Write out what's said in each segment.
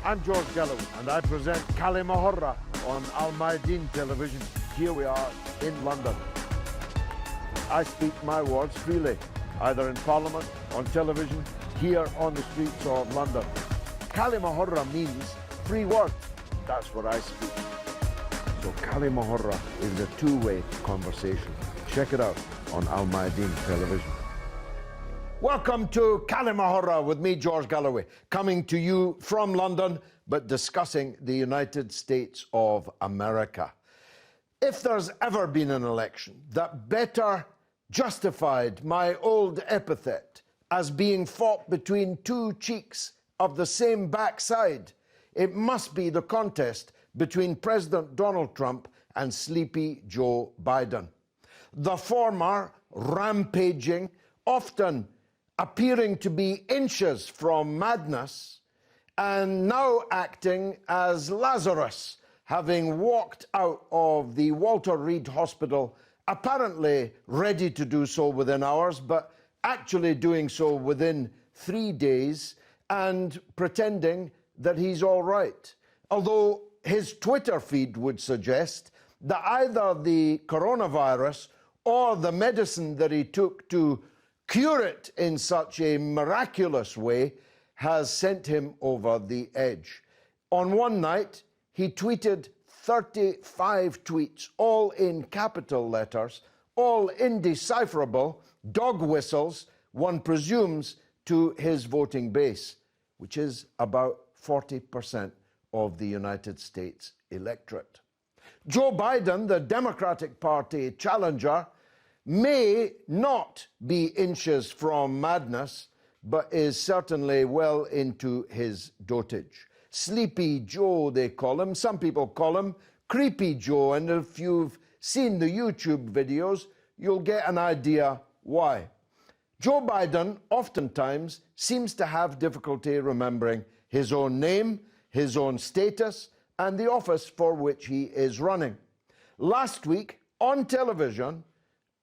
I'm George Galloway, and I present كلمة on Mayadeen television. Here we are in London. I speak my words freely, either in Parliament, on television, here on the streets of London. كلمة means free word. That's what I speak. So كلمة is a two-way conversation. Check it out on Mayadeen television. Welcome to كلمة with me, George Galloway, coming to you from London, but discussing the United States of America. If there's ever been an election that better justified my old epithet as being fought between two cheeks of the same backside, it must be the contest between President Donald Trump and Sleepy Joe Biden. The former rampaging, often appearing to be inches from madness, and now acting as Lazarus, having walked out of the Walter Reed Hospital, apparently ready to do so within hours, but actually doing so within 3 days, and pretending that he's all right. Although his Twitter feed would suggest that either the coronavirus or the medicine that he took to cure it in such a miraculous way has sent him over the edge. On one night, he tweeted 35 tweets, all in capital letters, all indecipherable dog whistles, one presumes, to his voting base, which is about 40% of the United States electorate. Joe Biden, the Democratic Party challenger, may not be inches from madness, but is certainly well into his dotage. Sleepy Joe, they call him. Some people call him Creepy Joe, and if you've seen the YouTube videos, you'll get an idea why. Joe Biden oftentimes seems to have difficulty remembering his own name, his own status, and the office for which he is running. Last week, on television,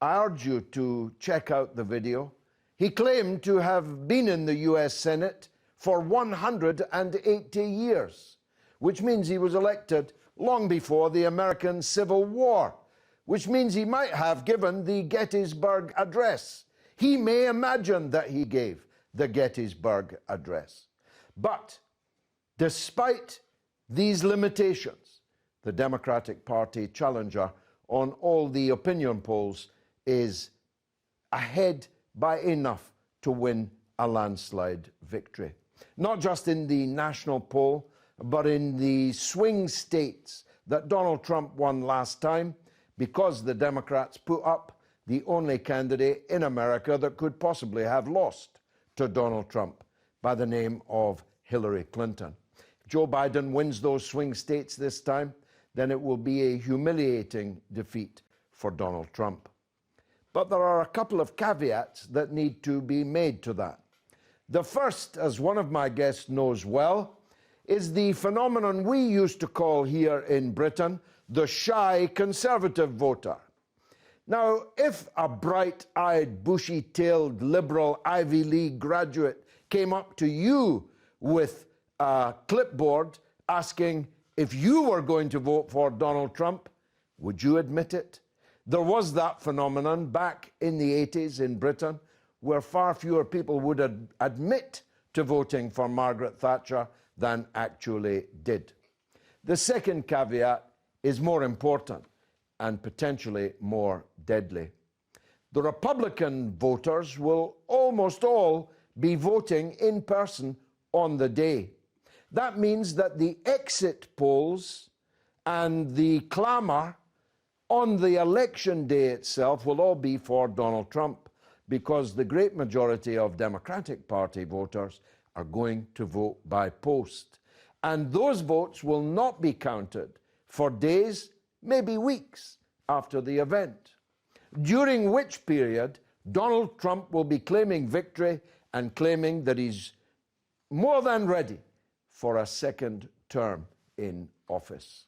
I urge you to check out the video. He claimed to have been in the US Senate for 180 years, which means he was elected long before the American Civil War, which means he might have given the Gettysburg Address. He may imagine that he gave the Gettysburg Address. But despite these limitations, the Democratic Party challenger on all the opinion polls is ahead by enough to win a landslide victory. Not just in the national poll, but in the swing states that Donald Trump won last time, because the Democrats put up the only candidate in America that could possibly have lost to Donald Trump, by the name of Hillary Clinton. If Joe Biden wins those swing states this time, then it will be a humiliating defeat for Donald Trump. But there are a couple of caveats that need to be made to that. The first, as one of my guests knows well, is the phenomenon we used to call here in Britain the shy conservative voter. Now, if a bright-eyed, bushy-tailed liberal Ivy League graduate came up to you with a clipboard asking if you were going to vote for Donald Trump, would you admit it? There was that phenomenon back in the 80s in Britain, where far fewer people would admit to voting for Margaret Thatcher than actually did. The second caveat is more important and potentially more deadly. The Republican voters will almost all be voting in person on the day. That means that the exit polls and the clamour on the election day itself will all be for Donald Trump, because the great majority of Democratic Party voters are going to vote by post. And those votes will not be counted for days, maybe weeks, after the event, during which period Donald Trump will be claiming victory and claiming that he's more than ready for a second term in office.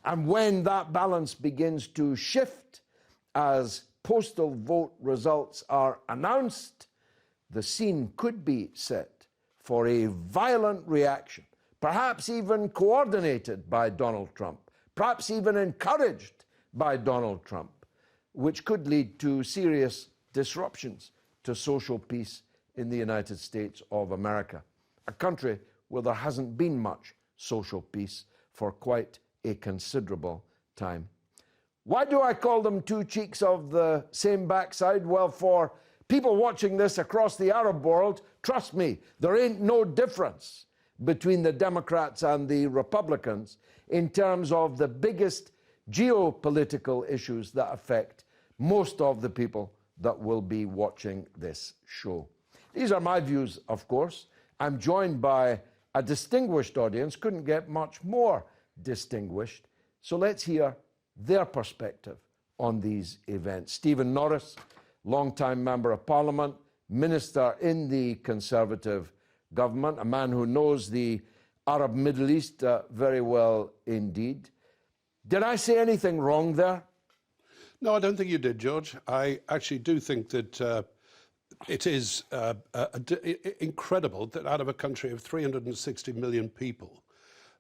And when that balance begins to shift as postal vote results are announced, the scene could be set for a violent reaction, perhaps even coordinated by Donald Trump, perhaps even encouraged by Donald Trump, which could lead to serious disruptions to social peace in the United States of America, a country where there hasn't been much social peace for quite a considerable time. Why do I call them two cheeks of the same backside? Well, for people watching this across the Arab world, trust me, there ain't no difference between the Democrats and the Republicans in terms of the biggest geopolitical issues that affect most of the people that will be watching this show. These are my views, of course. I'm joined by a distinguished audience, couldn't get much more distinguished. So let's hear their perspective on these events. Stephen Norris, long-time Member of Parliament, Minister in the Conservative government, a man who knows the Arab Middle East very well indeed. Did I say anything wrong there? No, I don't think you did, George. I actually do think that it is incredible that out of a country of 360 million people,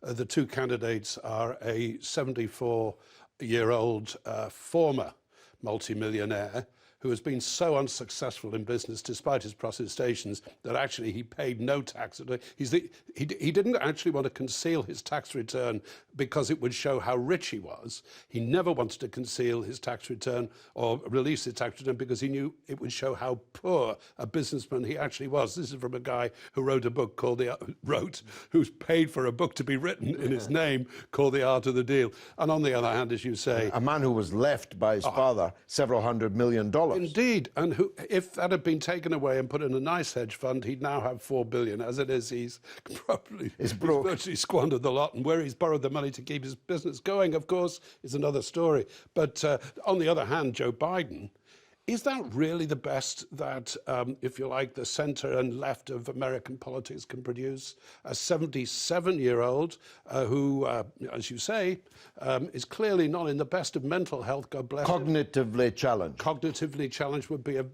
the two candidates are a 74-year-old former multimillionaire who has been so unsuccessful in business despite his protestations that actually he paid no tax. He didn't actually want to conceal his tax return because it would show how rich he was. He never wanted to conceal his tax return or release his tax return because he knew it would show how poor a businessman he actually was. This is from a guy who wrote a book who's paid for a book to be written in his name called The Art of the Deal. And on the other hand, as you say, a man who was left by his father several $100 million. Indeed, and who, if that had been taken away and put in a nice hedge fund, he'd now have $4 billion. As it is, he's virtually squandered the lot, and where he's borrowed the money to keep his business going, of course, is another story. But on the other hand, Joe Biden, is that really the best that, if you like, the centre and left of American politics can produce? A 77-year-old who, as you say, is clearly not in the best of mental health, God bless him. Cognitively challenged. Cognitively challenged would be an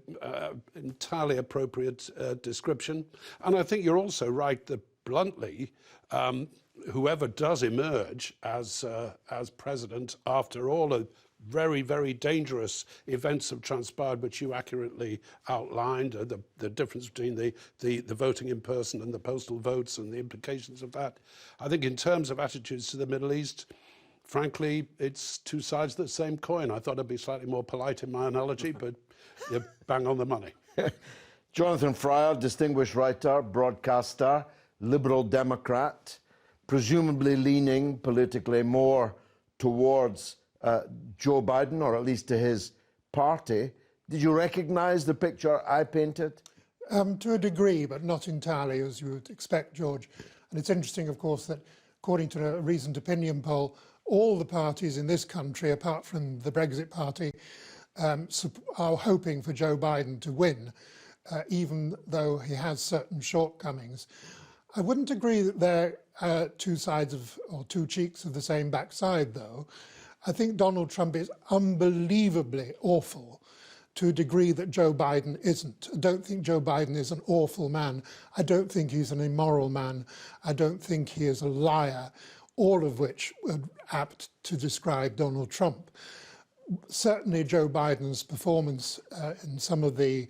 entirely appropriate description. And I think you're also right that, bluntly, whoever does emerge as president after all of very, very dangerous events have transpired, which you accurately outlined, the difference between the voting in person and the postal votes and the implications of that. I think in terms of attitudes to the Middle East, frankly, it's two sides of the same coin. I thought I'd be slightly more polite in my analogy, but you're bang on the money. Jonathan Fryer, distinguished writer, broadcaster, Liberal Democrat, presumably leaning politically more towards Joe Biden, or at least to his party. Did you recognize the picture I painted? To a degree, but not entirely, as you would expect, George. And it's interesting, of course, that according to a recent opinion poll, all the parties in this country, apart from the Brexit party, are hoping for Joe Biden to win, even though he has certain shortcomings. I wouldn't agree that they're two sides of, or two cheeks of the same backside, though. I think Donald Trump is unbelievably awful to a degree that Joe Biden isn't. I don't think Joe Biden is an awful man. I don't think he's an immoral man. I don't think he is a liar, all of which are apt to describe Donald Trump. Certainly Joe Biden's performance in some of the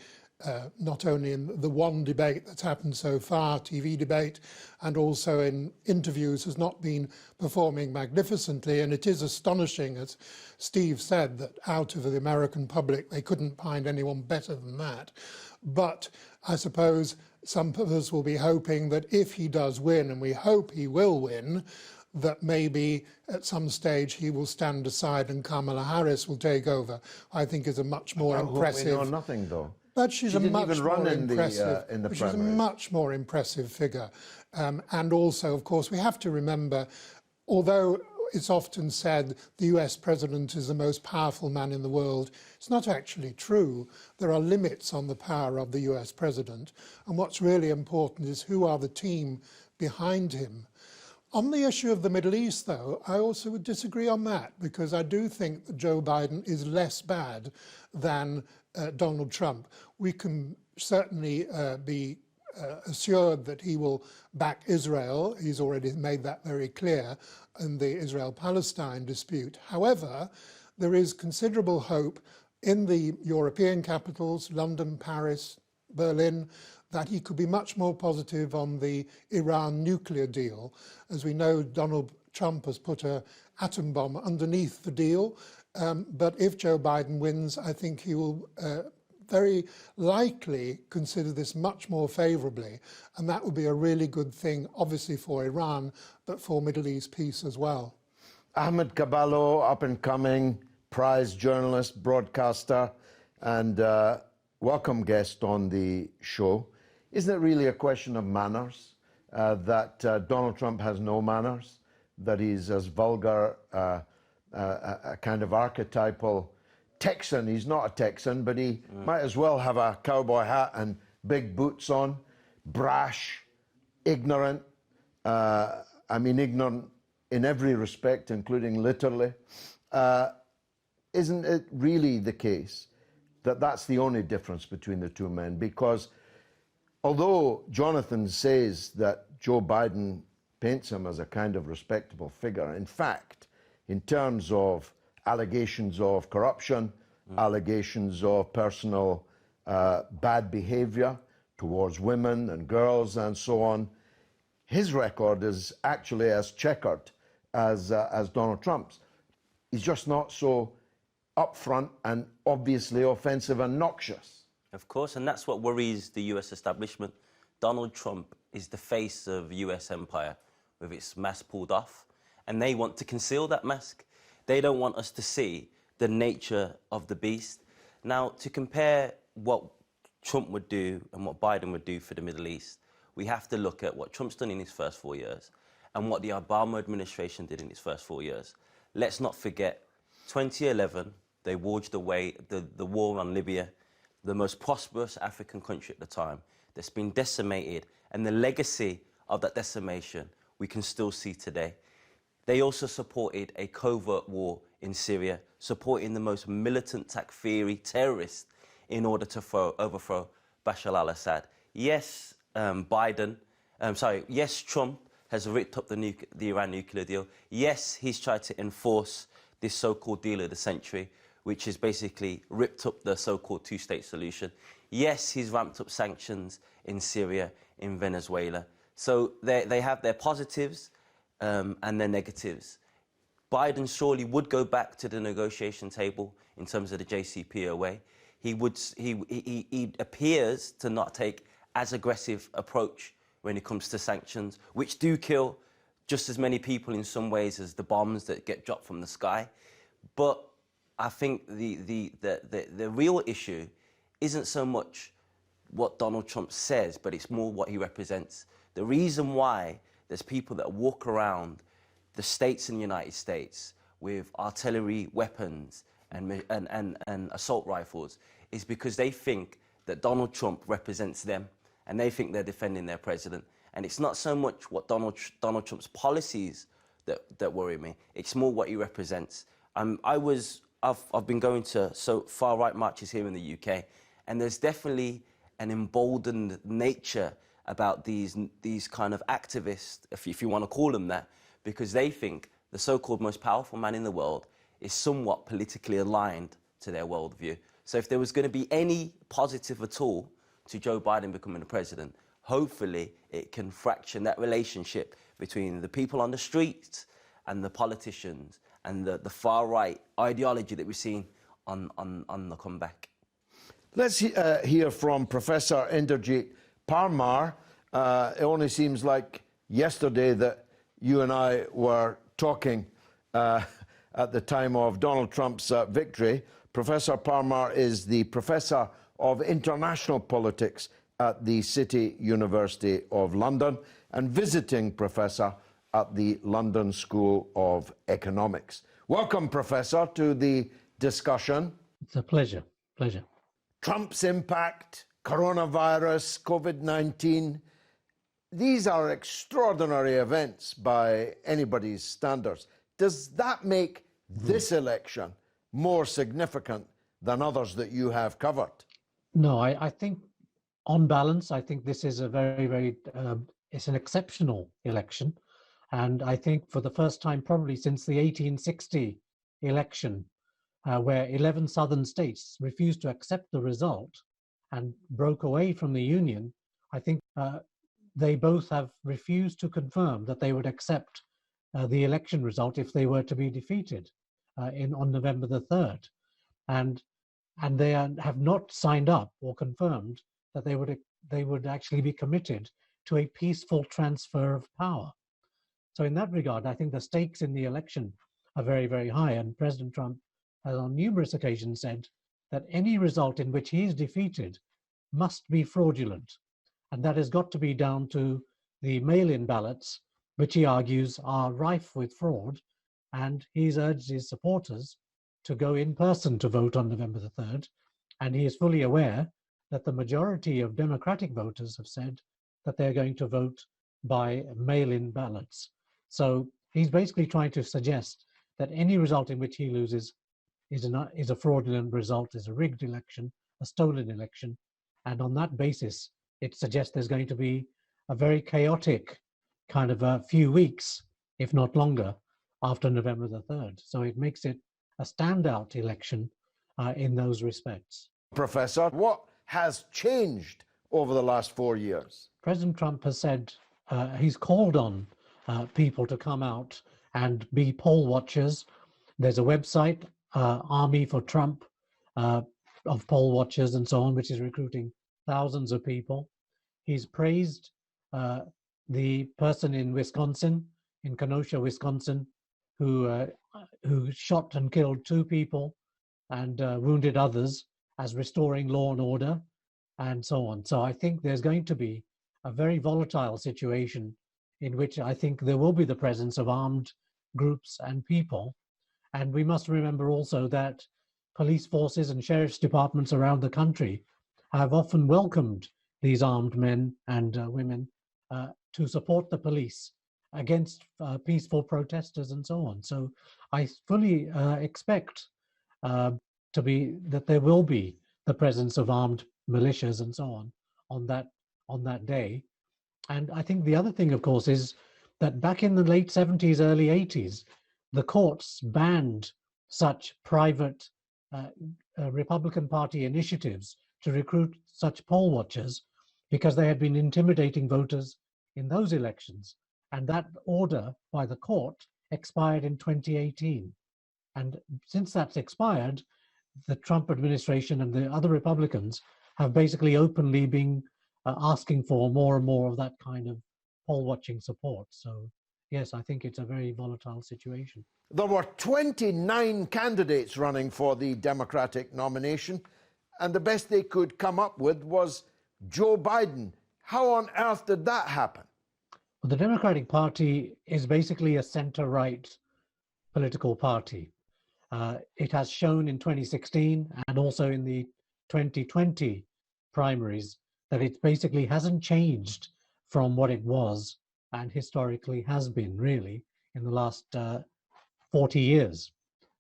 not only in the one debate that's happened so far, TV debate, and also in interviews, has not been performing magnificently. And it is astonishing, as Steve said, that out of the American public, they couldn't find anyone better than that. But I suppose some of us will be hoping that if he does win, and we hope he will win, that maybe at some stage he will stand aside and Kamala Harris will take over. I think is a much more impressive... We know nothing, though. But she's a much more impressive. She's a much more impressive figure, and also, of course, we have to remember, although it's often said the US president is the most powerful man in the world, it's not actually true. There are limits on the power of the US president, and what's really important is who are the team behind him. On the issue of the Middle East, though, I also would disagree on that, because I do think that Joe Biden is less bad than Donald Trump. We can certainly be assured that he will back Israel. He's already made that very clear in the Israel-Palestine dispute. However, there is considerable hope in the European capitals, London, Paris, Berlin, that he could be much more positive on the Iran nuclear deal. As we know, Donald Trump has put an atom bomb underneath the deal, but if Joe Biden wins, I think he will very likely consider this much more favourably, and that would be a really good thing, obviously for Iran, but for Middle East peace as well. Ahmed Caballo, up-and-coming prize journalist, broadcaster, and welcome guest on the show. Isn't it really a question of manners, that Donald Trump has no manners, that he's as vulgar, a kind of archetypal Texan? He's not a Texan, but he might as well have a cowboy hat and big boots on, brash, ignorant, I mean ignorant in every respect, including literally. Isn't it really the case that that's the only difference between the two men? Because although Jonathan says that Joe Biden paints him as a kind of respectable figure, in fact, in terms of allegations of corruption, allegations of personal bad behavior towards women and girls and so on, his record is actually as checkered as Donald Trump's. He's just not so upfront and obviously offensive and noxious. Of course, and that's what worries the US establishment. Donald Trump is the face of US empire with its mask pulled off, and they want to conceal that mask. They don't want us to see the nature of the beast. Now, to compare what Trump would do and what Biden would do for the Middle East, we have to look at what Trump's done in his first 4 years and what the Obama administration did in its first 4 years. Let's not forget, 2011, they waged away the war on Libya, the most prosperous African country at the time, that's been decimated, and the legacy of that decimation we can still see today. They also supported a covert war in Syria, supporting the most militant Takfiri terrorists in order to overthrow Bashar al-Assad. Yes, yes, Trump has ripped up the Iran nuclear deal. Yes, he's tried to enforce this so-called deal of the century, which has basically ripped up the so-called two-state solution. Yes, he's ramped up sanctions in Syria, in Venezuela. So they have their positives and their negatives. Biden surely would go back to the negotiation table in terms of the JCPOA. He appears to not take as aggressive approach when it comes to sanctions, which do kill just as many people in some ways as the bombs that get dropped from the sky. But I think the real issue isn't so much what Donald Trump says, but it's more what he represents. The reason why there's people that walk around the states in the United States with artillery weapons and assault rifles is because they think that Donald Trump represents them and they think they're defending their president. And it's not so much what Donald Trump's policies that worry me, it's more what he represents. I've been going to far-right marches here in the UK, and there's definitely an emboldened nature about these kind of activists, if you want to call them that, because they think the so-called most powerful man in the world is somewhat politically aligned to their worldview. So if there was going to be any positive at all to Joe Biden becoming the president, hopefully it can fraction that relationship between the people on the streets and the politicians and the far-right ideology that we've seen on the comeback. Let's hear from Professor Inderjeet Parmar. It only seems like yesterday that you and I were talking at the time of Donald Trump's victory. Professor Parmar is the Professor of International Politics at the City University of London and visiting Professor at the London School of Economics. Welcome, Professor, to the discussion. It's a pleasure. Trump's impact, coronavirus, COVID-19, these are extraordinary events by anybody's standards. Does that make this election more significant than others that you have covered? No, I think On balance, I think this is a very, it's an exceptional election. And I think for the first time, probably since the 1860 election, where 11 southern states refused to accept the result and broke away from the Union, I think they both have refused to confirm that they would accept the election result if they were to be defeated on November the 3rd. And they have not signed up or confirmed that they would actually be committed to a peaceful transfer of power. So in that regard, I think the stakes in the election are very high, and President Trump has on numerous occasions said that any result in which he is defeated must be fraudulent. And that has got to be down to the mail-in ballots, which he argues are rife with fraud, and he's urged his supporters to go in person to vote on November the 3rd. And he is fully aware that the majority of Democratic voters have said that they're going to vote by mail-in ballots. So he's basically trying to suggest that any result in which he loses is a fraudulent result, is a rigged election, a stolen election. And on that basis, it suggests there's going to be a very chaotic kind of a few weeks, if not longer, after November the 3rd. So it makes it a standout election in those respects. Professor, what has changed over the last 4 years? President Trump has said he's called on people to come out and be poll watchers. There's a website, Army for Trump, of poll watchers and so on, which is recruiting thousands of people. He's praised the person in Wisconsin, in Kenosha, Wisconsin, who shot and killed 2 people and wounded others, as restoring law and order, and so on. So I think there's going to be a very volatile situation in which I think there will be the presence of armed groups and people. And we must remember also that police forces and sheriff's departments around the country have often welcomed these armed men and women to support the police against peaceful protesters and so on. So I fully expect that there will be the presence of armed militias and so on that day. And I think the other thing, of course, is that back in the late 70s, early 80s, the courts banned such private Republican Party initiatives to recruit such poll watchers because they had been intimidating voters in those elections. And that order by the court expired in 2018. And since that's expired, the Trump administration and the other Republicans have basically openly been asking for more and more of that kind of poll watching support. So yes, I think it's a very volatile situation. There were 29 candidates running for the Democratic nomination, and the best they could come up with was Joe Biden. How on earth did that happen? Well, the Democratic Party is basically a center-right political party. It has shown in 2016 and also in the 2020 primaries that it basically hasn't changed from what it was and historically has been really in the last 40 years,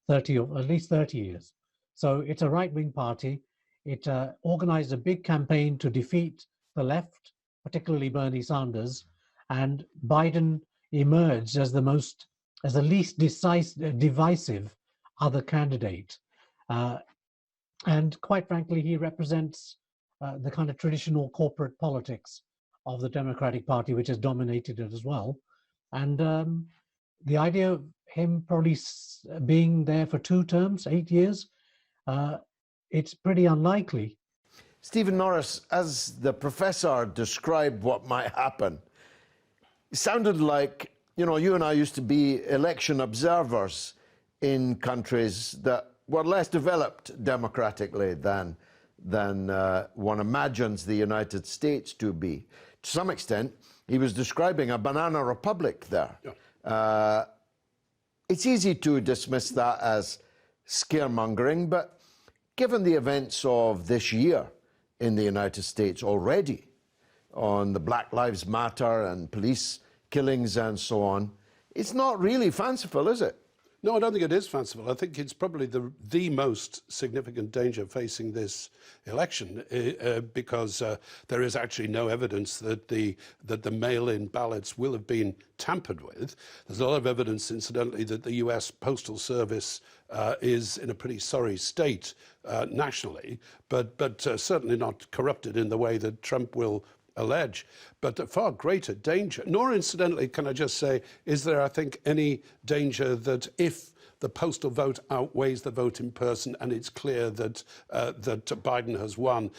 30 or at least 30 years. So it's a right-wing party. It organized a big campaign to defeat the left, particularly Bernie Sanders, and Biden emerged as the least divisive other candidate. And quite frankly, he represents the kind of traditional corporate politics of the Democratic Party, which has dominated it as well. And the idea of him probably being there for 2 terms, 8 years, it's pretty unlikely. Stephen Norris, as the professor described what might happen, it sounded like, you and I used to be election observers in countries that were less developed democratically than one imagines the United States to be. To some extent, he was describing a banana republic there. Yeah. It's easy to dismiss that as scaremongering, but given the events of this year in the United States already, on the Black Lives Matter and police killings and so on, it's not really fanciful, is it? No, I don't think it is fanciful. I think it's probably the most significant danger facing this election because there is actually no evidence that the mail-in ballots will have been tampered with. There's a lot of evidence, incidentally, that the US Postal Service is in a pretty sorry state nationally, but certainly not corrupted in the way that Trump will allege. But a far greater danger, nor incidentally, can I just say, is there, I think, any danger that if the postal vote outweighs the vote in person and it's clear that that Biden has won,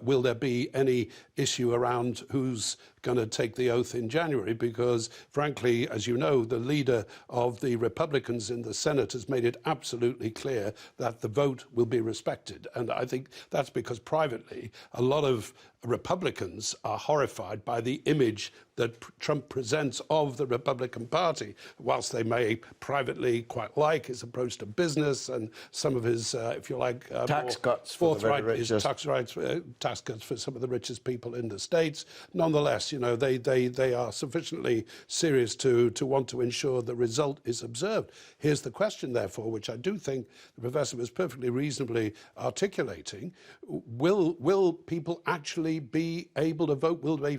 will there be any issue around who's going to take the oath in January? Because frankly, as you know, the leader of the Republicans in the Senate has made it absolutely clear that the vote will be respected. And I think that's because privately, a lot of Republicans are horrified by the image that Trump presents of the Republican Party, whilst they may privately quite like his approach to business and some of his, if you like, tax cuts for the very richest. Tax cuts for some of the richest people in the States. Nonetheless, you know, they are sufficiently serious to want to ensure the result is observed. Here's the question, therefore, which I do think the professor was perfectly reasonably articulating. Will people actually be able to vote? Will they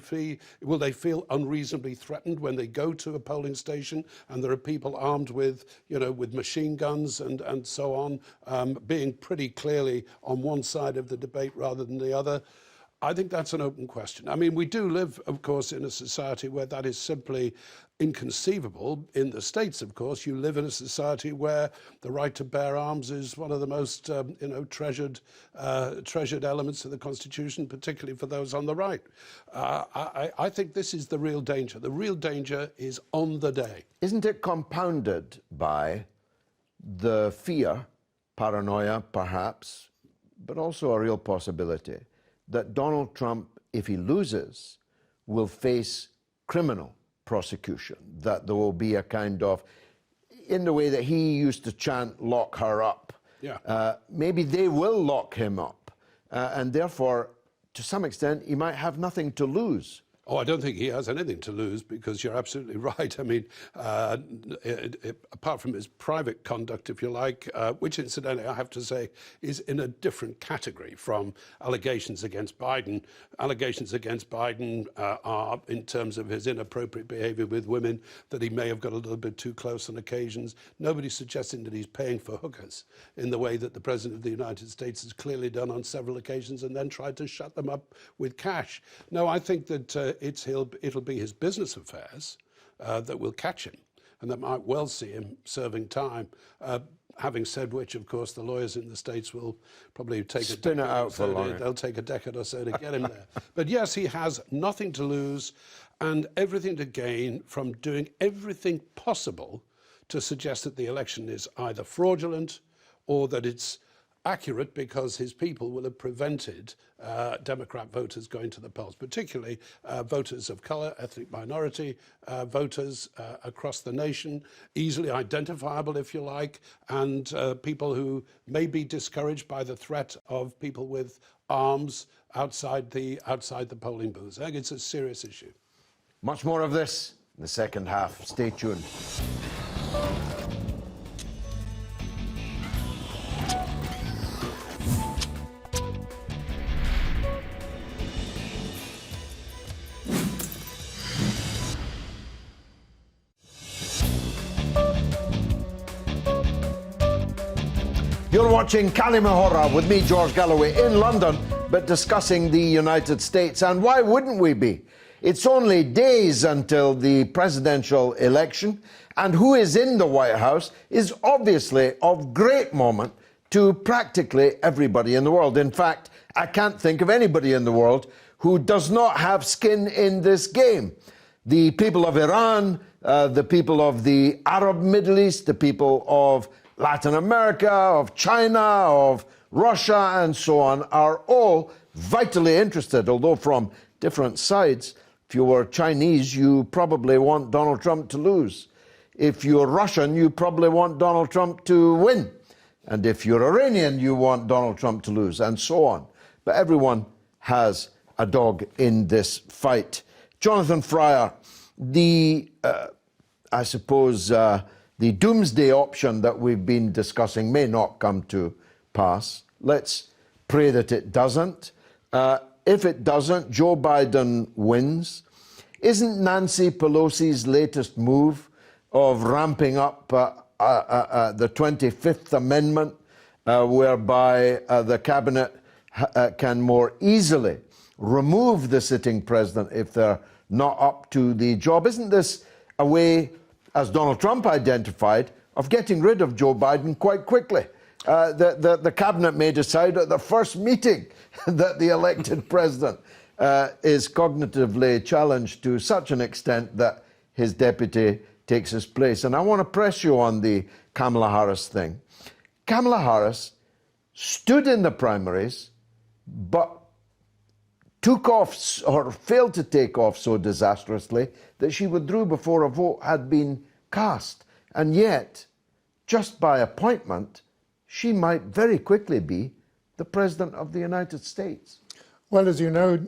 feel unreasonably threatened when they go to a polling station and there are people armed with, you know, with machine guns and so on, being pretty clearly on one side of the debate rather than the other? I think that's an open question. I mean, we do live, of course, in a society where that is simply inconceivable. In the States, of course, you live in a society where the right to bear arms is one of the most, treasured elements of the Constitution, particularly for those on the right. I think this is the real danger. The real danger is on the day. Isn't it compounded by the fear, paranoia perhaps, but also a real possibility that Donald Trump, if he loses, will face criminal prosecution, that there will be a kind of, in the way that he used to chant, lock her up. Yeah. Maybe they will lock him up. And therefore, to some extent, he might have nothing to lose. Oh, I don't think he has anything to lose, because you're absolutely right. I mean, apart from his private conduct, if you like, which incidentally I have to say is in a different category from allegations against Biden. Allegations against Biden are in terms of his inappropriate behavior with women, that he may have got a little bit too close on occasions. Nobody's suggesting that he's paying for hookers in the way that the President of the United States has clearly done on several occasions and then tried to shut them up with cash. No, I think that it'll be his business affairs that will catch him, and that might well see him serving time. Having said which, of course, the lawyers in the States will probably take they'll take a decade or so to get him there. But yes, he has nothing to lose and everything to gain from doing everything possible to suggest that the election is either fraudulent or that it's accurate, because his people will have prevented Democrat voters going to the polls, particularly voters of color, ethnic minority voters across the nation, easily identifiable, if you like, and people who may be discouraged by the threat of people with arms outside the polling booths. I think it's a serious issue. Much more of this in the second half. Stay tuned. You're watching كلمة with me, George Galloway, in London, but discussing the United States. And why wouldn't we be? It's only days until the presidential election, and who is in the White House is obviously of great moment to practically everybody in the world. In fact, I can't think of anybody in the world who does not have skin in this game. The people of Iran, the people of the Arab Middle East, the people of Latin America, of China, of Russia, and so on, are all vitally interested, although from different sides. If you were Chinese, you probably want Donald Trump to lose. If you're Russian, you probably want Donald Trump to win. And if you're Iranian, you want Donald Trump to lose, and so on. But everyone has a dog in this fight. Jonathan Fryer, I suppose the doomsday option that we've been discussing may not come to pass. Let's pray that it doesn't. If it doesn't, Joe Biden wins. Isn't Nancy Pelosi's latest move of ramping up the 25th Amendment, whereby the cabinet can more easily remove the sitting president if they're not up to the job? Isn't this a way, as Donald Trump identified, of getting rid of Joe Biden quite quickly? The cabinet may decide at the first meeting that the elected president is cognitively challenged to such an extent that his deputy takes his place. And I want to press you on the Kamala Harris thing. Kamala Harris stood in the primaries, but took off or failed to take off so disastrously that she withdrew before a vote had been cast. And yet, just by appointment, she might very quickly be the President of the United States. Well, as you know,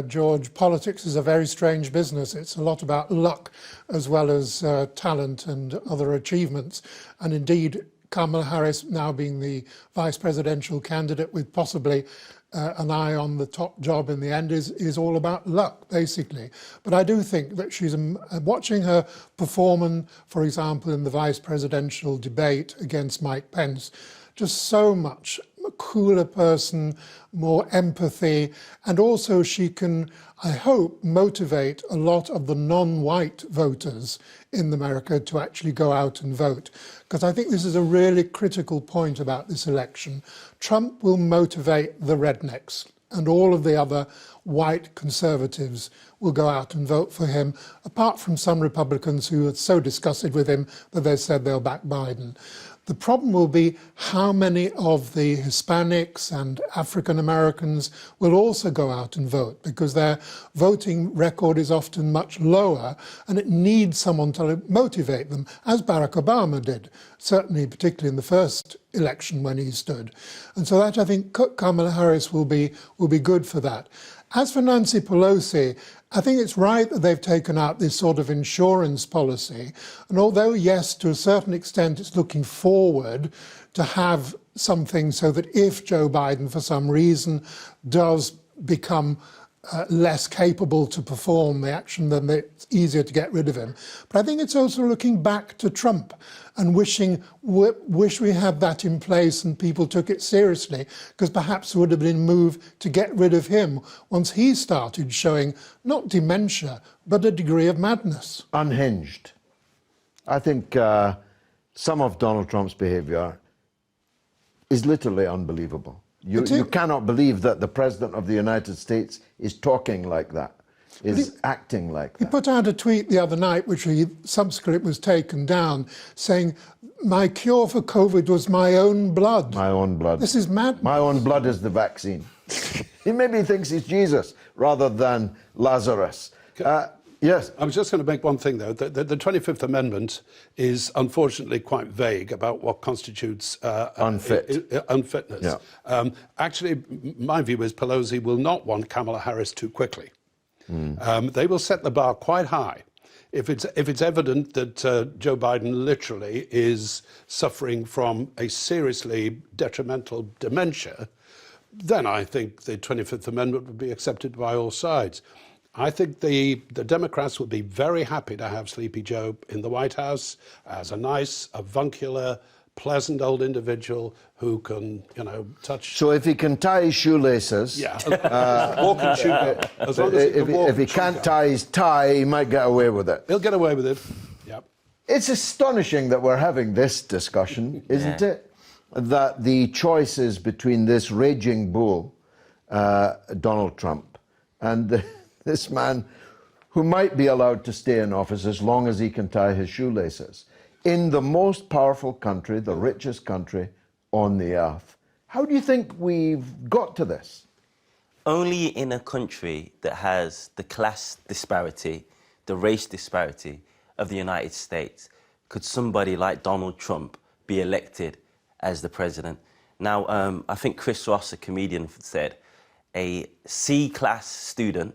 George, politics is a very strange business. It's a lot about luck as well as talent and other achievements. And indeed, Kamala Harris now being the vice presidential candidate with possibly an eye on the top job in the end is all about luck, basically. But I do think that she's watching her performance, for example, in the vice presidential debate against Mike Pence, just so much a cooler person, more empathy, and also she can, I hope, motivate a lot of the non-white voters in America to actually go out and vote. Because I think this is a really critical point about this election. Trump will motivate the rednecks, and all of the other white conservatives will go out and vote for him, apart from some Republicans who are so disgusted with him that they said they'll back Biden. The problem will be how many of the Hispanics and African Americans will also go out and vote, because their voting record is often much lower and it needs someone to motivate them, as Barack Obama did, certainly particularly in the first election when he stood. And so that, I think, Kamala Harris will be good for that. As for Nancy Pelosi, I think it's right that they've taken out this sort of insurance policy. And although, yes, to a certain extent, it's looking forward to have something so that if Joe Biden, for some reason, does become less capable to perform the action, then it's easier to get rid of him. But I think it's also looking back to Trump and wish we had that in place and people took it seriously, because perhaps it would have been a move to get rid of him once he started showing not dementia, but a degree of madness. Unhinged. I think some of Donald Trump's behaviour is literally unbelievable. You cannot believe that the President of the United States is talking like that, is acting like that. He put out a tweet the other night, which he subsequently was taken down, saying, "My cure for COVID was my own blood." My own blood. This is madness. My own blood is the vaccine. He maybe thinks he's Jesus rather than Lazarus. Yes. I was just going to make one thing, though. The 25th Amendment is unfortunately quite vague about what constitutes unfitness. Yeah. Actually, my view is Pelosi will not want Kamala Harris too quickly. They will set the bar quite high. If it's evident that Joe Biden literally is suffering from a seriously detrimental dementia, then I think the 25th Amendment would be accepted by all sides. I think the Democrats would be very happy to have Sleepy Joe in the White House as a nice, avuncular, pleasant old individual who can, touch. So if he can tie his shoelaces, walk and chew gum. As long as if he can't tie his tie, he might get away with it. He'll get away with it. Yeah. It's astonishing that we're having this discussion, isn't it? That the choices between this raging bull, Donald Trump, and this man who might be allowed to stay in office as long as he can tie his shoelaces, in the most powerful country, the richest country on the earth. How do you think we've got to this? Only in a country that has the class disparity, the race disparity of the United States could somebody like Donald Trump be elected as the president. Now, I think Chris Ross, a comedian, said a C-class student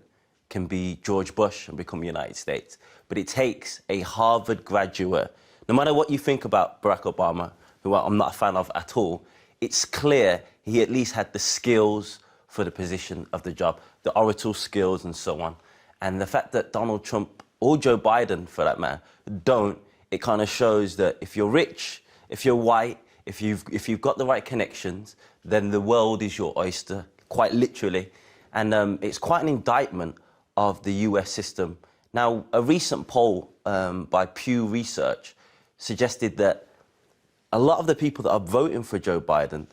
can be George Bush and become United States, but it takes a Harvard graduate no matter what you think about Barack Obama, who I'm not a fan of at all, it's clear he at least had the skills for the position of the job, the oratorial skills and so on. And the fact that Donald Trump, or Joe Biden for that matter, don't, it kind of shows that if you're rich, if you're white, if you've got the right connections, then the world is your oyster, quite literally. And it's quite an indictment of the US system. Now, a recent poll by Pew Research suggested that a lot of the people that are voting for Joe Biden,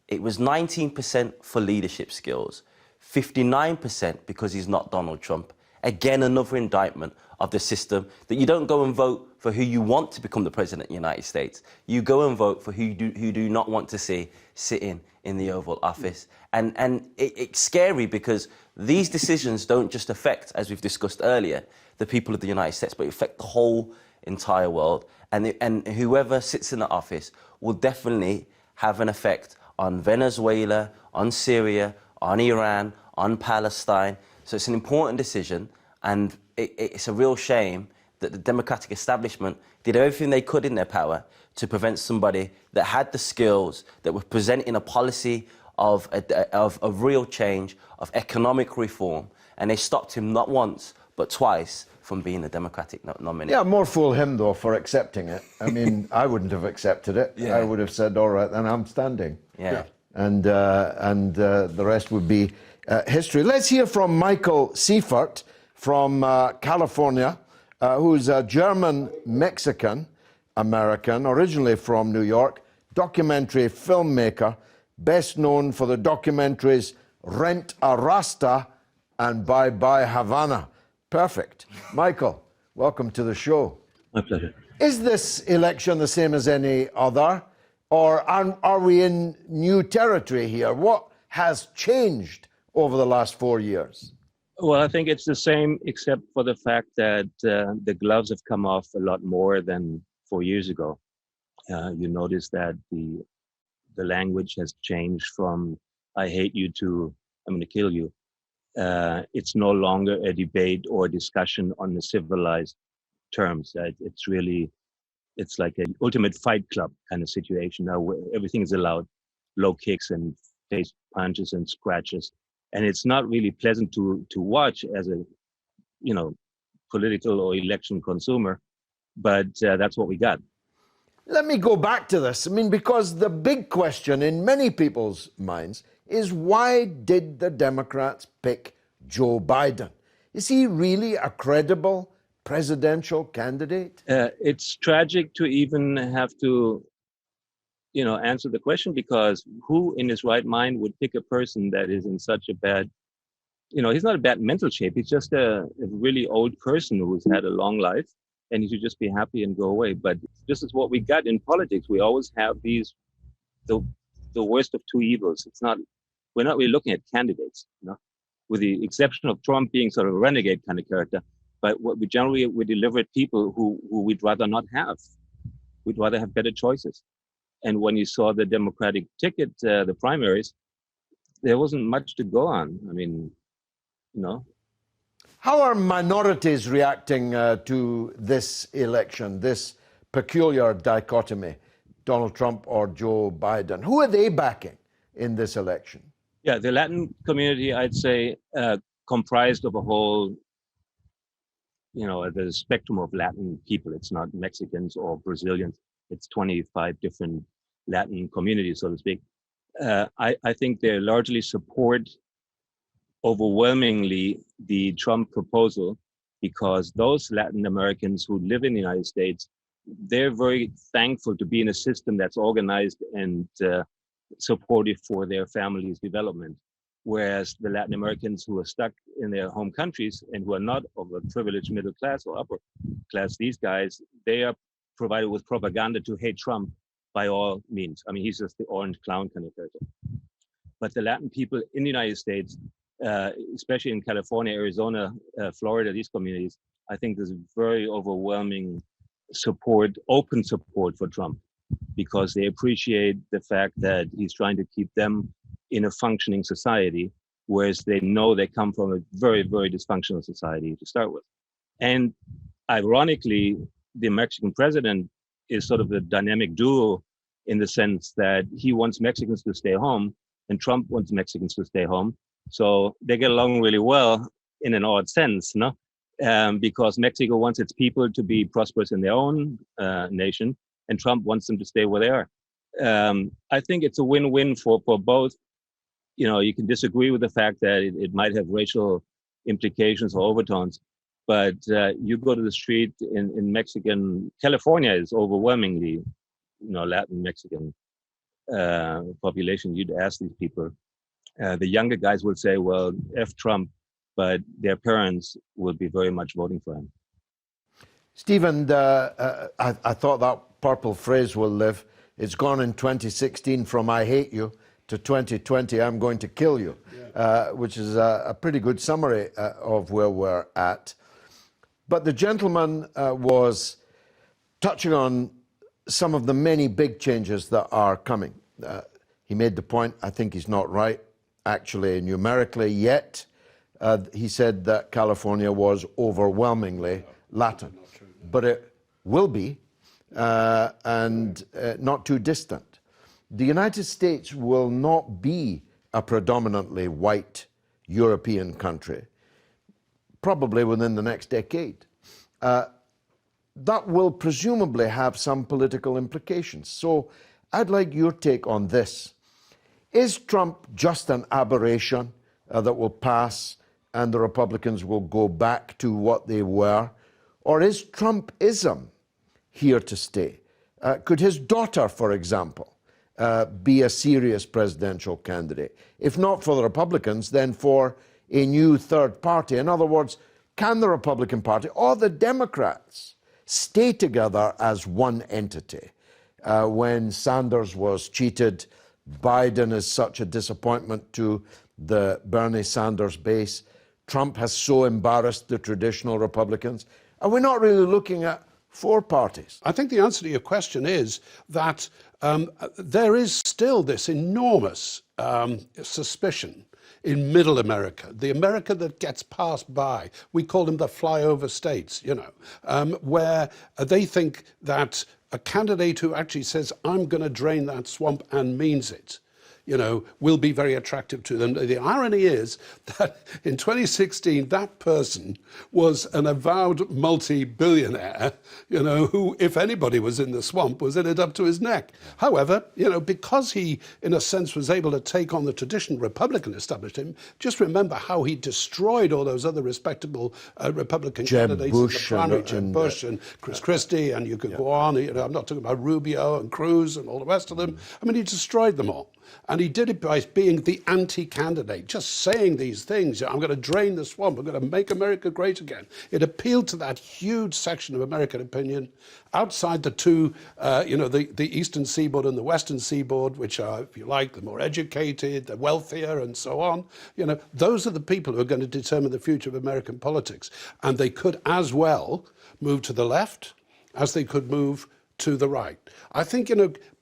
it was 19% for leadership skills, 59% because he's not Donald Trump. Again, another indictment of the system, that you don't go and vote for who you want to become the president of the United States. You go and vote for who you do not want to see sitting in the Oval Office. And it's scary because these decisions don't just affect, as we've discussed earlier, the people of the United States, but affect the whole entire world. And whoever sits in the office will definitely have an effect on Venezuela, on Syria, on Iran, on Palestine. So it's an important decision, and it's a real shame that the Democratic establishment did everything they could in their power to prevent somebody that had the skills, that was presenting a policy of real change, of economic reform, and they stopped him not once, but twice from being a Democratic nominee. Yeah, more fool him, though, for accepting it. I mean, I wouldn't have accepted it. Yeah. I would have said, all right, then I'm standing. Yeah. And the rest would be history. Let's hear from Michael Seifert from California, who's a German-Mexican American, originally from New York, documentary filmmaker, best known for the documentaries Rent a Rasta and Bye Bye Havana. Perfect. Michael, welcome to the show. My pleasure. Is this election the same as any other, or are we in new territory here? What has changed over the last 4 years? Well, I think it's the same, except for the fact that the gloves have come off a lot more than 4 years ago. You notice that the language has changed from "I hate you" to "I'm going to kill you." It's no longer a debate or a discussion on the civilized terms. It's like an ultimate fight club kind of situation now, where everything is allowed, low kicks and face punches and scratches. And it's not really pleasant to watch as a, political or election consumer, but that's what we got. Let me go back to this. I mean, because the big question in many people's minds is, why did the Democrats pick Joe Biden? Is he really a credible presidential candidate? It's tragic to even have to, answer the question, because who in his right mind would pick a person that is in such a bad, he's not a bad mental shape. He's just a really old person who's had a long life, and he should just be happy and go away. But this is what we got in politics. We always have the worst of two evils. We're not really looking at candidates, with the exception of Trump being sort of a renegade kind of character. But what we deliver people who we'd rather not have. We'd rather have better choices. And when you saw the Democratic ticket, the primaries, there wasn't much to go on. I mean, How are minorities reacting to this election, this peculiar dichotomy, Donald Trump or Joe Biden? Who are they backing in this election? Yeah, the Latin community, I'd say, comprised of a whole, the spectrum of Latin people. It's not Mexicans or Brazilians. It's 25 different Latin communities, so to speak. I think they largely support overwhelmingly the Trump proposal, because those Latin Americans who live in the United States, they're very thankful to be in a system that's organized and supportive for their family's development. Whereas the Latin Americans who are stuck in their home countries and who are not of a privileged middle class or upper class, these guys, they are provided with propaganda to hate Trump by all means. I mean, he's just the orange clown kind of character. But the Latin people in the United States, especially in California, Arizona, Florida, these communities, I think there's very overwhelming support, open support for Trump, because they appreciate the fact that he's trying to keep them in a functioning society, whereas they know they come from a very, very dysfunctional society to start with. And ironically, the Mexican president is sort of a dynamic duo in the sense that he wants Mexicans to stay home and Trump wants Mexicans to stay home. So they get along really well in an odd sense, no? Because Mexico wants its people to be prosperous in their own nation, and Trump wants them to stay where they are. I think it's a win-win for both. You know, you can disagree with the fact that it might have racial implications or overtones, but you go to the street in Mexican, California is overwhelmingly, Latin Mexican population. You'd ask these people. The younger guys would say, well, F Trump, but their parents will be very much voting for him. Stephen, I thought that purple phrase will live. It's gone in 2016 from I hate you to 2020, I'm going to kill you, which is a pretty good summary of where we're at. But the gentleman was touching on some of the many big changes that are coming. He made the point, I think he's not right, actually, numerically yet. He said that California was overwhelmingly Latin, but it will be, and not too distant. The United States will not be a predominantly white European country, probably within the next decade. That will presumably have some political implications. So I'd like your take on this. Is Trump just an aberration that will pass and the Republicans will go back to what they were? Or is Trumpism here to stay? Could his daughter, for example, be a serious presidential candidate? If not for the Republicans, then for a new third party. In other words, can the Republican Party or the Democrats stay together as one entity? When Sanders was cheated, Biden is such a disappointment to the Bernie Sanders base. Trump has so embarrassed the traditional Republicans. Are we not really looking at four parties? I think the answer to your question is that there is still this enormous suspicion in middle America, the America that gets passed by. We call them the flyover states, where they think that a candidate who actually says, I'm going to drain that swamp and means it, will be very attractive to them. The irony is that in 2016, that person was an avowed multi-billionaire, who, if anybody was in the swamp, was in it up to his neck. However, because he, in a sense, was able to take on the traditional Republican establishment, just remember how he destroyed all those other respectable Republican candidates in the primary, Jeb Bush and Chris Christie, and you could go on. I'm not talking about Rubio and Cruz and all the rest of them. I mean, he destroyed them all. And he did it by being the anti-candidate, just saying these things. I'm going to drain the swamp. I'm going to make America great again. It appealed to that huge section of American opinion outside the two, the eastern seaboard and the western seaboard, which are, if you like, the more educated, the wealthier, and so on. Those are the people who are going to determine the future of American politics. And they could as well move to the left as they could move to the right. I think,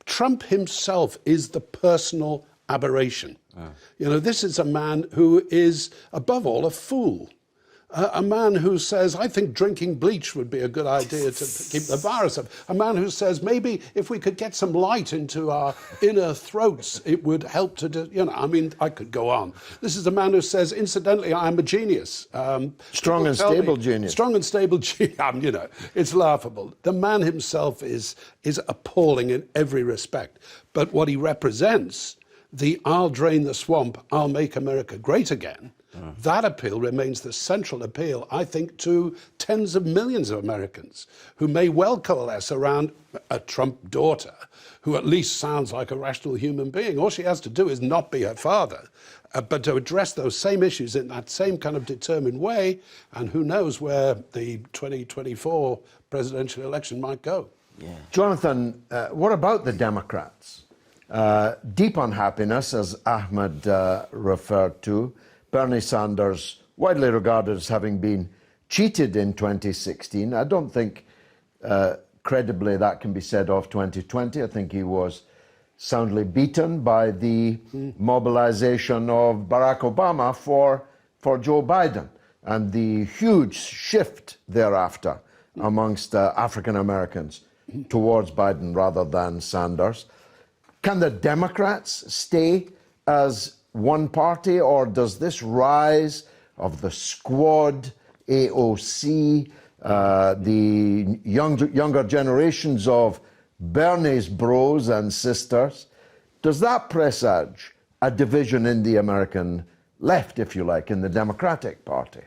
Trump himself is the personal aberration. This is a man who is, above all, a fool. A man who says, I think drinking bleach would be a good idea to keep the virus up. A man who says, maybe if we could get some light into our inner throats, it would help to I could go on. This is a man who says, incidentally, I'm a genius. Strong and stable genius. Strong and stable genius. It's laughable. The man himself is appalling in every respect. But what he represents, the I'll drain the swamp, I'll make America great again, that appeal remains the central appeal, I think, to tens of millions of Americans who may well coalesce around a Trump daughter who at least sounds like a rational human being. All she has to do is not be her father, but to address those same issues in that same kind of determined way, and who knows where the 2024 presidential election might go. Yeah. Jonathan, what about the Democrats? Deep unhappiness, as Ahmed referred to. Bernie Sanders, widely regarded as having been cheated in 2016. I don't think credibly that can be said of 2020. I think he was soundly beaten by the mobilization of Barack Obama for Joe Biden and the huge shift thereafter amongst African Americans towards Biden rather than Sanders. Can the Democrats stay as one party, or does this rise of the Squad, AOC, the younger generations of Bernie's bros and sisters, does that presage a division in the American left, if you like, in the Democratic Party?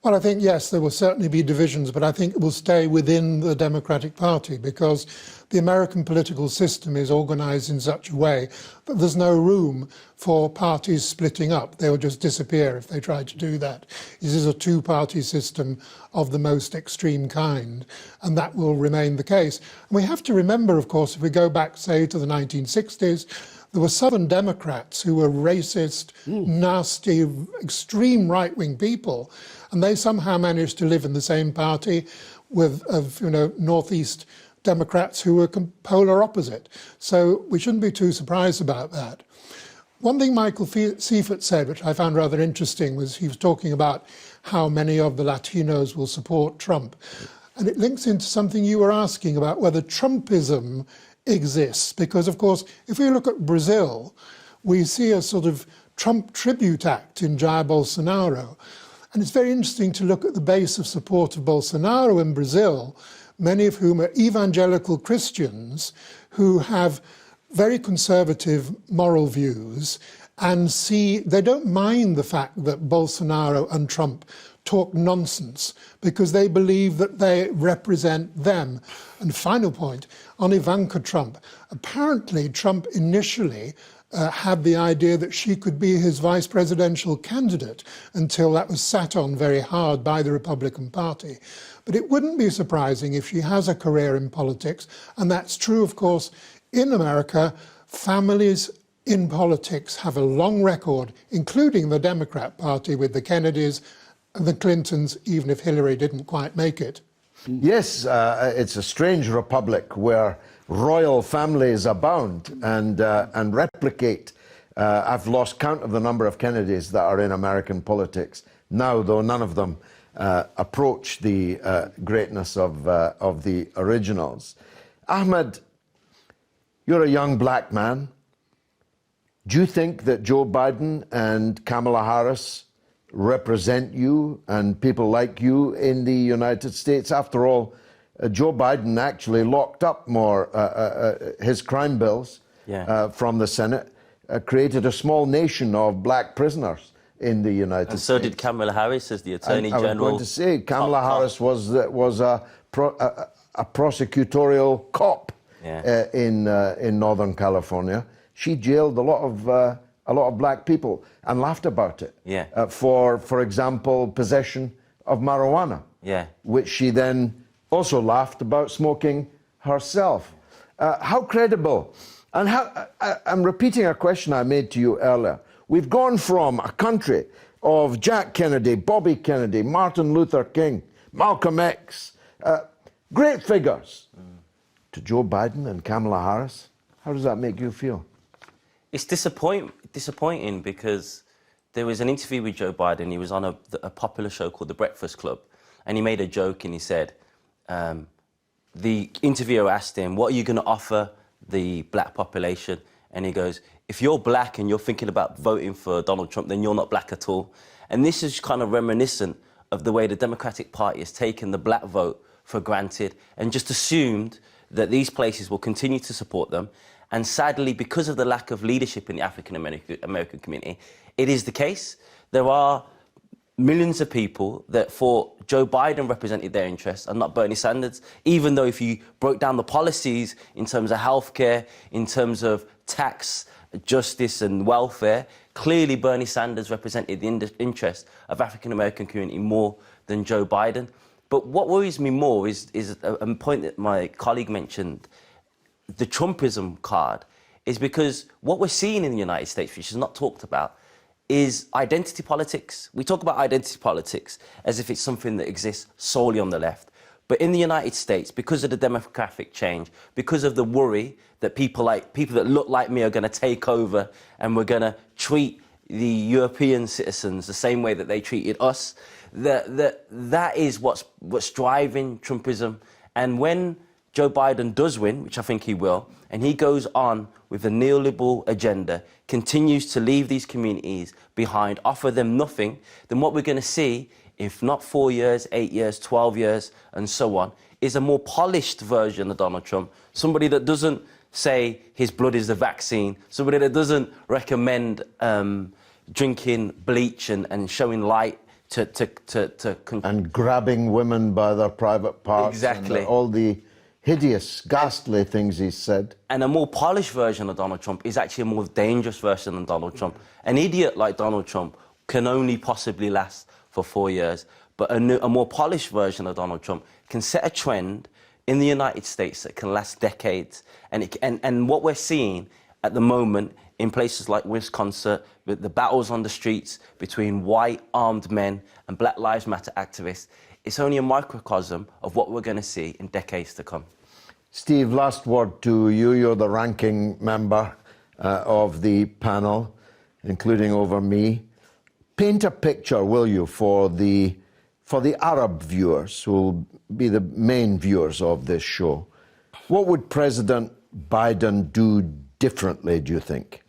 Well, I think, yes, there will certainly be divisions, but I think it will stay within the Democratic Party because the American political system is organised in such a way that there's no room for parties splitting up. They will just disappear if they try to do that. This is a two-party system of the most extreme kind, and that will remain the case. And we have to remember, of course, if we go back, say, to the 1960s, there were Southern Democrats who were racist, nasty, extreme right-wing people, and they somehow managed to live in the same party with, Northeast Democrats who were polar opposite. So we shouldn't be too surprised about that. One thing Michael Seifert said, which I found rather interesting, was he was talking about how many of the Latinos will support Trump. And it links into something you were asking about whether Trumpism exists, because of course if we look at Brazil, we see a sort of Trump tribute act in Jair Bolsonaro, and it's very interesting to look at the base of support of Bolsonaro in Brazil, many of whom are evangelical Christians who have very conservative moral views and they don't mind the fact that Bolsonaro and Trump talk nonsense because they believe that they represent them. And final point, on Ivanka Trump. Apparently Trump initially had the idea that she could be his vice presidential candidate until that was sat on very hard by the Republican Party. But it wouldn't be surprising if she has a career in politics, and that's true, of course, in America. Families in politics have a long record, including the Democrat Party with the Kennedys and the Clintons, even if Hillary didn't quite make it. Yes, it's a strange republic where royal families abound and replicate. I've lost count of the number of Kennedys that are in American politics now, though none of them approach the greatness of the originals. Ahmed, you're a young black man. Do you think that Joe Biden and Kamala Harris represent you and people like you in the United States? After all, Joe Biden actually locked up more his crime bills from the Senate, created a small nation of black prisoners in the United States. And so did Kamala Harris as the Attorney General. I was going to say, Kamala Harris was a prosecutorial cop in Northern California. She jailed a lot of black people and laughed about it. For example, possession of marijuana, which she then also laughed about smoking herself. How credible? And I'm repeating a question I made to you earlier. We've gone from a country of Jack Kennedy, Bobby Kennedy, Martin Luther King, Malcolm X, great figures, to Joe Biden and Kamala Harris. How does that make you feel? It's disappointing because there was an interview with Joe Biden. He was on a popular show called The Breakfast Club, and he made a joke and he said, the interviewer asked him, what are you going to offer the black population? And he goes, if you're black and you're thinking about voting for Donald Trump, then you're not black at all. And this is kind of reminiscent of the way the Democratic Party has taken the black vote for granted and just assumed that these places will continue to support them. And sadly, because of the lack of leadership in the African American community, it is the case. There are millions of people that thought Joe Biden represented their interests and not Bernie Sanders, even though if you broke down the policies in terms of healthcare, in terms of tax, justice and welfare, clearly Bernie Sanders represented the interests of African American community more than Joe Biden. But what worries me more is a point that my colleague mentioned, the Trumpism card, is because what we're seeing in the United States, which is not talked about, is identity politics. We talk about identity politics as if it's something that exists solely on the left. But in the United States, because of the demographic change, because of the worry that people that look like me are going to take over and we're going to treat the European citizens the same way that they treated us, that is what's driving Trumpism. And when Joe Biden does win, which I think he will, and he goes on with a neoliberal agenda, continues to leave these communities behind, offer them nothing, then what we're going to see, if not 4 years, 8 years, 12 years, and so on, is a more polished version of Donald Trump. Somebody that doesn't say his blood is the vaccine, somebody that doesn't recommend drinking bleach and showing light and grabbing women by their private parts. Exactly. And all the hideous, ghastly things he's said. And a more polished version of Donald Trump is actually a more dangerous version than Donald Trump. An idiot like Donald Trump can only possibly last for 4 years, but a more polished version of Donald Trump can set a trend in the United States that can last decades. And what we're seeing at the moment in places like Wisconsin, with the battles on the streets between white armed men and Black Lives Matter activists, it's only a microcosm of what we're going to see in decades to come. Steve, last word to you. You're the ranking member of the panel, including over me. Paint a picture, will you, for the Arab viewers who will be the main viewers of this show. What would President Biden do differently, do you think?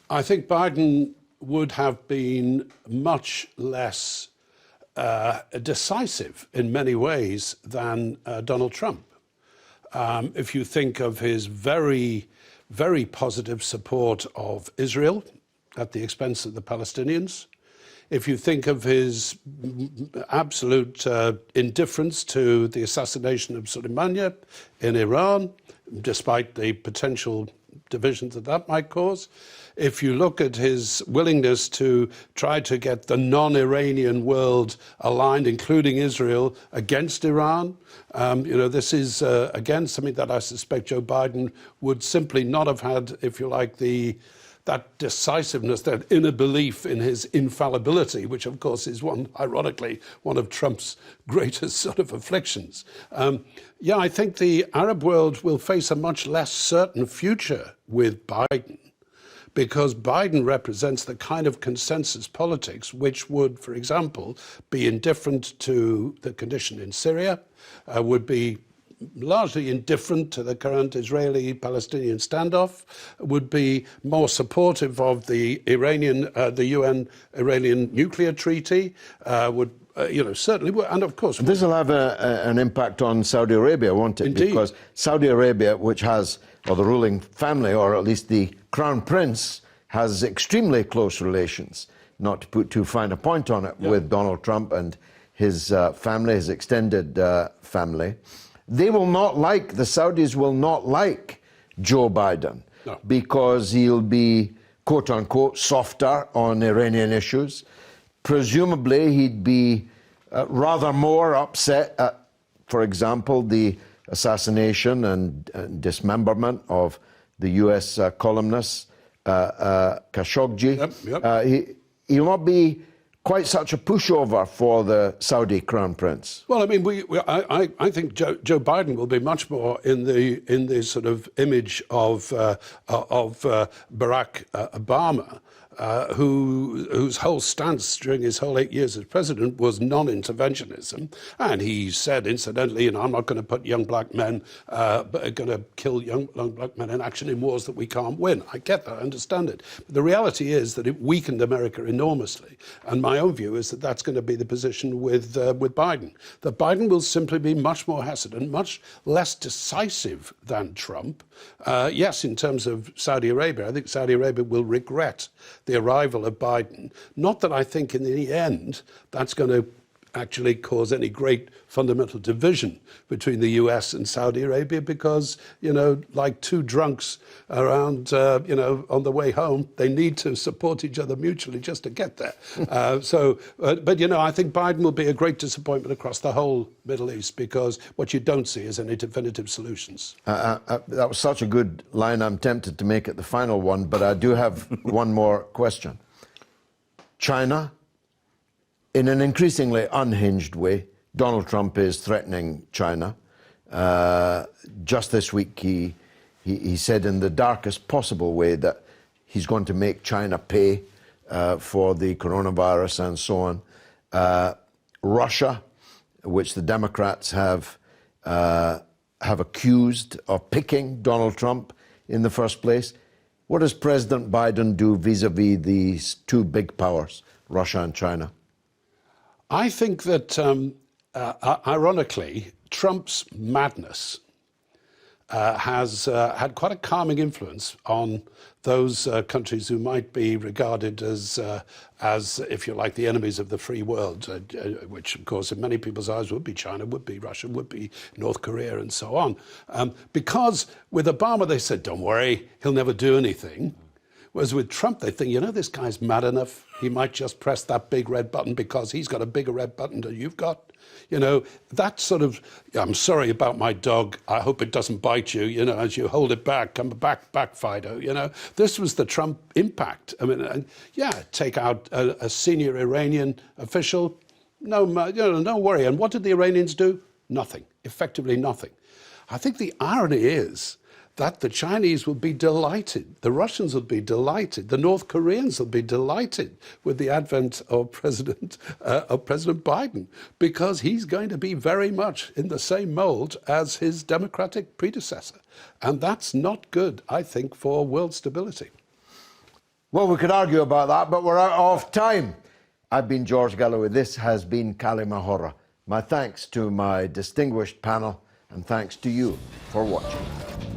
I think Biden would have been much less decisive in many ways than Donald Trump. If you think of his very, very positive support of Israel at the expense of the Palestinians, if you think of his absolute indifference to the assassination of Soleimani in Iran, despite the potential divisions that might cause, if you look at his willingness to try to get the non-Iranian world aligned, including Israel, against Iran, this is, again, something that I suspect Joe Biden would simply not have had, if you like, that decisiveness, that inner belief in his infallibility, which of course is ironically, one of Trump's greatest sort of afflictions. I think the Arab world will face a much less certain future with Biden, because Biden represents the kind of consensus politics which would, for example, be indifferent to the condition in Syria, would be largely indifferent to the current Israeli-Palestinian standoff, would be more supportive of the UN-Iranian nuclear treaty, certainly, and of course... This will have an impact on Saudi Arabia, won't it? Indeed. Because Saudi Arabia, which has, or the ruling family, or at least the Crown Prince, has extremely close relations, not to put too fine a point on it, with Donald Trump and his family, his extended family. They will not like, the Saudis will not like Joe Biden, because he'll be, quote unquote, softer on Iranian issues. Presumably, he'd be rather more upset at, for example, the assassination and dismemberment of the US columnist Khashoggi. He'll not be quite such a pushover for the Saudi Crown Prince. Well, I mean, I think Joe Biden will be much more in the sort of image of Barack Obama, whose whole stance during his whole 8 years as president was non-interventionism. And he said, incidentally, I'm not going to put young black men, going to kill young black men in action in wars that we can't win. I get that, I understand it. But the reality is that it weakened America enormously. And my own view is that that's going to be the position with Biden. That Biden will simply be much more hesitant, much less decisive than Trump. Yes, in terms of Saudi Arabia, I think Saudi Arabia will regret the arrival of Biden. Not that I think in the end that's going to actually cause any great fundamental division between the US and Saudi Arabia, because, like two drunks around, on the way home, they need to support each other mutually just to get there. I think Biden will be a great disappointment across the whole Middle East, because what you don't see is any definitive solutions. That was such a good line, I'm tempted to make it the final one, but I do have one more question. China, in an increasingly unhinged way, Donald Trump is threatening China. Just this week, he said in the darkest possible way that he's going to make China pay for the coronavirus and so on. Russia, which the Democrats have have accused of picking Donald Trump in the first place. What does President Biden do vis-a-vis these two big powers, Russia and China? I think that, ironically, Trump's madness has had quite a calming influence on those countries who might be regarded as, if you like, the enemies of the free world, which, of course, in many people's eyes would be China, would be Russia, would be North Korea, and so on. Because with Obama, they said, don't worry, he'll never do anything. Whereas with Trump, they think, you know, this guy's mad enough. He might just press that big red button because he's got a bigger red button than you've got. You know, that sort of, I'm sorry about my dog. I hope it doesn't bite you, you know, as you hold it back, come back, Fido, you know. This was the Trump impact. I mean, yeah, take out a senior Iranian official. No, you know, no worry. And what did the Iranians do? Nothing, effectively nothing. I think the irony is that the Chinese will be delighted, the Russians will be delighted, the North Koreans will be delighted with the advent of President Biden, because he's going to be very much in the same mold as his democratic predecessor. And that's not good, I think, for world stability. Well, we could argue about that, but we're out of time. I've been George Galloway. This has been كلمة. My thanks to my distinguished panel, and thanks to you for watching.